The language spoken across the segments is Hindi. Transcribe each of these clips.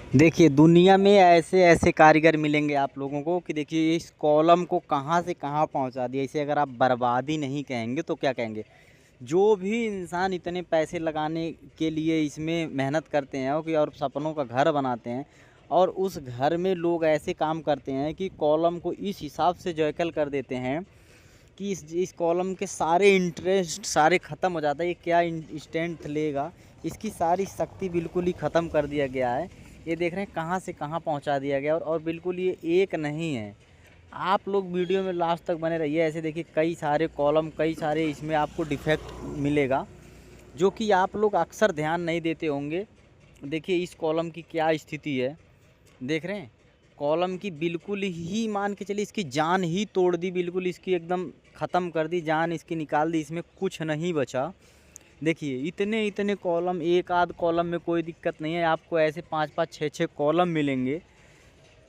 देखिए दुनिया में ऐसे ऐसे कारीगर मिलेंगे आप लोगों को कि देखिए इस कॉलम को कहाँ से कहाँ पहुँचा दिया। इसे अगर आप बर्बादी नहीं कहेंगे तो क्या कहेंगे। जो भी इंसान इतने पैसे लगाने के लिए इसमें मेहनत करते हैं और सपनों का घर बनाते हैं और उस घर में लोग ऐसे काम करते हैं कि कॉलम को इस हिसाब से जयकल कर देते हैं कि इस कॉलम के सारे इंटरेस्ट सारे ख़त्म हो जाता है। ये क्या स्ट्रेंथ लेगा, इसकी सारी शक्ति बिल्कुल ही ख़त्म कर दिया गया है। ये देख रहे हैं कहाँ से कहाँ पहुँचा दिया गया और बिल्कुल ये एक नहीं है। आप लोग वीडियो में लास्ट तक बने रहिए। ऐसे देखिए कई सारे कॉलम कई सारे इसमें आपको डिफेक्ट मिलेगा जो कि आप लोग अक्सर ध्यान नहीं देते होंगे। देखिए इस कॉलम की क्या स्थिति है, देख रहे हैं। कॉलम की बिल्कुल ही मान के चलिए इसकी जान ही तोड़ दी, बिल्कुल इसकी एकदम ख़त्म कर दी, जान इसकी निकाल दी, इसमें कुछ नहीं बचा। देखिए इतने इतने कॉलम, एक आध कॉलम में कोई दिक्कत नहीं है, आपको ऐसे 5-5 6-6 कॉलम मिलेंगे।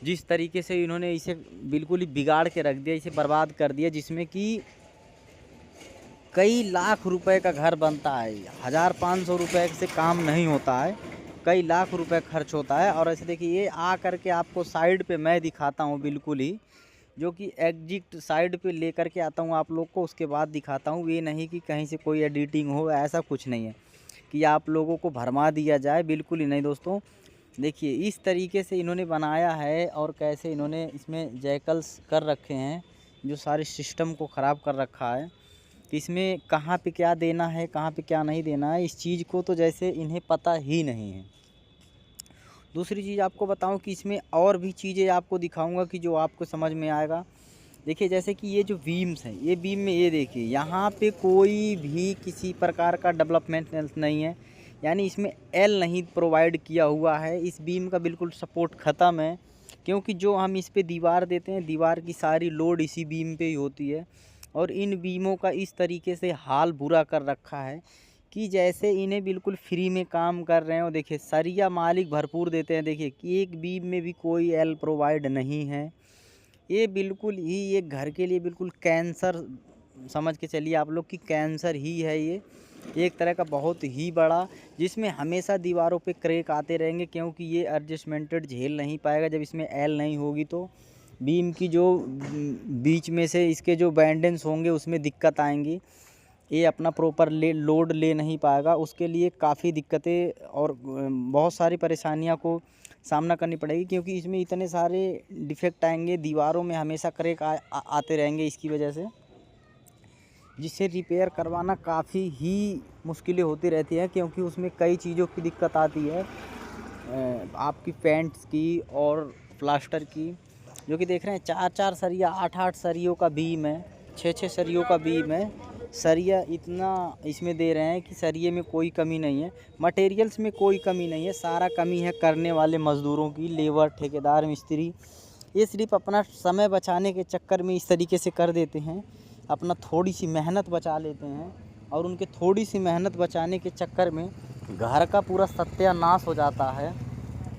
जिस तरीके से इन्होंने इसे बिल्कुल ही बिगाड़ के रख दिया, इसे बर्बाद कर दिया, जिसमें कि कई लाख रुपए का घर बनता है। 1500 रुपये से काम नहीं होता है, कई लाख रुपए खर्च होता है। और ऐसे देखिए ये आ करके आपको साइड पे मैं दिखाता हूँ, बिल्कुल ही जो कि एग्जिट साइड पे लेकर के आता हूँ आप लोग को, उसके बाद दिखाता हूँ। ये नहीं कि कहीं से कोई एडिटिंग हो, ऐसा कुछ नहीं है कि आप लोगों को भरमा दिया जाए, बिल्कुल ही नहीं दोस्तों। देखिए इस तरीके से इन्होंने बनाया है और कैसे इन्होंने इसमें जैकल्स कर रखे हैं, जो सारे सिस्टम को ख़राब कर रखा है कि इसमें कहाँ पे क्या देना है, कहाँ पे क्या नहीं देना है, इस चीज़ को तो जैसे इन्हें पता ही नहीं है। दूसरी चीज़ आपको बताऊं कि इसमें और भी चीज़ें आपको दिखाऊंगा कि जो आपको समझ में आएगा। देखिए जैसे कि ये जो बीम्स हैं, ये बीम में ये देखिए यहाँ पे कोई भी किसी प्रकार का डेवलपमेंट नहीं है, यानी इसमें एल नहीं प्रोवाइड किया हुआ है। इस बीम का बिल्कुल सपोर्ट ख़त्म है, क्योंकि जो हम इस पे दीवार देते हैं, दीवार की सारी लोड इसी बीम पे ही होती है। और इन बीमों का इस तरीके से हाल बुरा कर रखा है कि जैसे इन्हें बिल्कुल फ्री में काम कर रहे हो। देखिए सरिया मालिक भरपूर देते हैं, देखिए कि एक बीम में भी कोई एल प्रोवाइड नहीं है। ये बिल्कुल ही ये घर के लिए बिल्कुल कैंसर समझ के चलिए आप लोग, कि कैंसर ही है ये एक तरह का बहुत ही बड़ा, जिसमें हमेशा दीवारों पे क्रैक आते रहेंगे, क्योंकि ये एडजस्टमेंटेड झेल नहीं पाएगा। जब इसमें एल नहीं होगी तो बीम की जो बीच में से इसके जो बैंडेंस होंगे उसमें दिक्कत आएंगी, ये अपना प्रॉपर लोड ले नहीं पाएगा। उसके लिए काफ़ी दिक्कतें और बहुत सारी परेशानियों को सामना करनी पड़ेगी, क्योंकि इसमें इतने सारे डिफेक्ट आएंगे, दीवारों में हमेशा क्रैक आते रहेंगे इसकी वजह से, जिससे रिपेयर करवाना काफ़ी ही मुश्किलें होती रहती हैं, क्योंकि उसमें कई चीज़ों की दिक्कत आती है आपकी पेंट्स की और प्लास्टर की। जो कि देख रहे हैं 4-4 सरिया, 8-8 सरियों का बीम है, 6-6 सरियों का बीम है। सरिया इतना इसमें दे रहे हैं कि सरिये में कोई कमी नहीं है, मटेरियल्स में कोई कमी नहीं है, सारा कमी है करने वाले मज़दूरों की, लेबर, ठेकेदार, मिस्त्री। ये सिर्फ अपना समय बचाने के चक्कर में इस तरीके से कर देते हैं, अपना थोड़ी सी मेहनत बचा लेते हैं। और उनके थोड़ी सी मेहनत बचाने के चक्कर में घर का पूरा सत्यानाश हो जाता है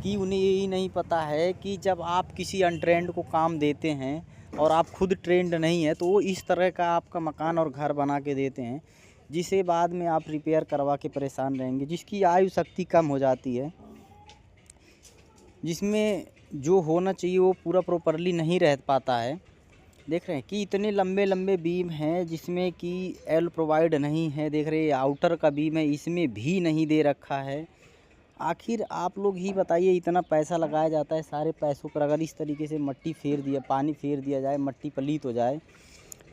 कि उन्हें यही नहीं पता है कि जब आप किसी अनट्रेंड को काम देते हैं और आप खुद ट्रेंड नहीं है, तो वो इस तरह का आपका मकान और घर बना के देते हैं, जिसे बाद में आप रिपेयर करवा के परेशान रहेंगे, जिसकी आयु शक्ति कम हो जाती है, जिसमें जो होना चाहिए वो पूरा प्रॉपरली नहीं रह पाता है। देख रहे हैं कि इतने लंबे लंबे बीम हैं जिसमें कि एल प्रोवाइड नहीं है। देख रहे हैं आउटर का बीम है, इसमें भी नहीं दे रखा है। आखिर आप लोग ही बताइए, इतना पैसा लगाया जाता है, सारे पैसों पर अगर इस तरीके से मट्टी फेर दिया, पानी फेर दिया जाए, मट्टी पलीत हो जाए,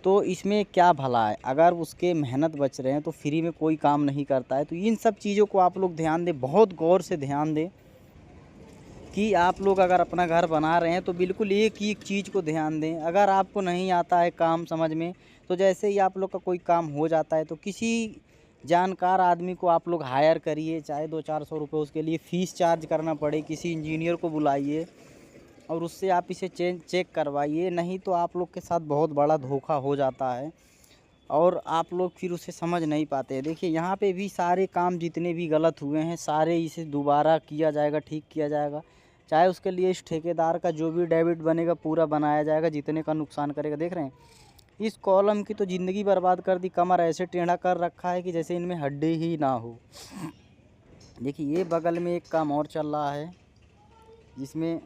तो इसमें क्या भला है। अगर उसके मेहनत बच रहे हैं तो फ्री में कोई काम नहीं करता है। तो इन सब चीज़ों को आप लोग ध्यान दें, बहुत गौर से ध्यान दें कि आप लोग अगर अपना घर बना रहे हैं तो बिल्कुल एक ही चीज़ को ध्यान दें। अगर आपको नहीं आता है काम समझ में, तो जैसे ही आप लोग का कोई काम हो जाता है तो किसी जानकार आदमी को आप लोग हायर करिए, चाहे 200-400 रुपये उसके लिए फ़ीस चार्ज करना पड़े, किसी इंजीनियर को बुलाइए और उससे आप इसे चेक करवाइए। नहीं तो आप लोग के साथ बहुत बड़ा धोखा हो जाता है और आप लोग फिर उसे समझ नहीं पाते। देखिए यहाँ पे भी सारे काम जितने भी गलत हुए हैं, सारे इसे दोबारा किया जाएगा, ठीक किया जाएगा। चाहे उसके लिए इस ठेकेदार का जो भी डेबिट बनेगा पूरा बनाया जाएगा, जितने का नुकसान करेगा। देख रहे हैं इस कॉलम की तो ज़िंदगी बर्बाद कर दी, कमर ऐसे टेढ़ा कर रखा है कि जैसे इनमें हड्डी ही ना हो। देखिए ये बगल में एक काम और चल रहा है, जिसमें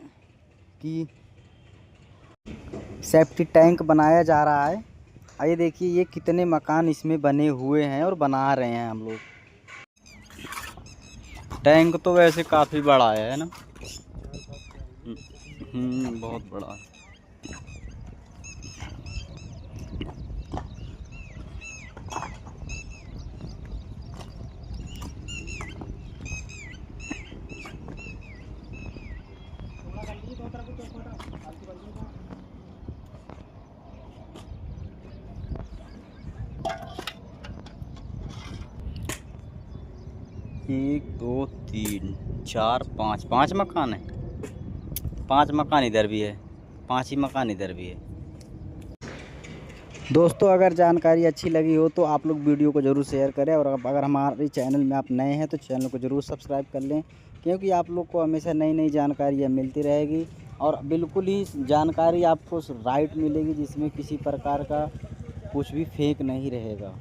कि सेफ्टी टैंक बनाया जा रहा है। आइए देखिए ये कितने मकान इसमें बने हुए हैं और बना रहे हैं हम लोग। टैंक तो वैसे काफ़ी बड़ा है ना। बहुत बड़ा है। एक दो तीन चार पाँच, 5 मकान है। 5 मकान इधर भी है, 5 ही मकान इधर भी है। दोस्तों अगर जानकारी अच्छी लगी हो तो आप लोग वीडियो को ज़रूर शेयर करें, और अगर हमारे चैनल में आप नए हैं तो चैनल को ज़रूर सब्सक्राइब कर लें, क्योंकि आप लोग को हमेशा नई नई जानकारियाँ मिलती रहेगी और बिल्कुल ही जानकारी आपको राइट मिलेगी, जिसमें किसी प्रकार का कुछ भी फेक नहीं रहेगा।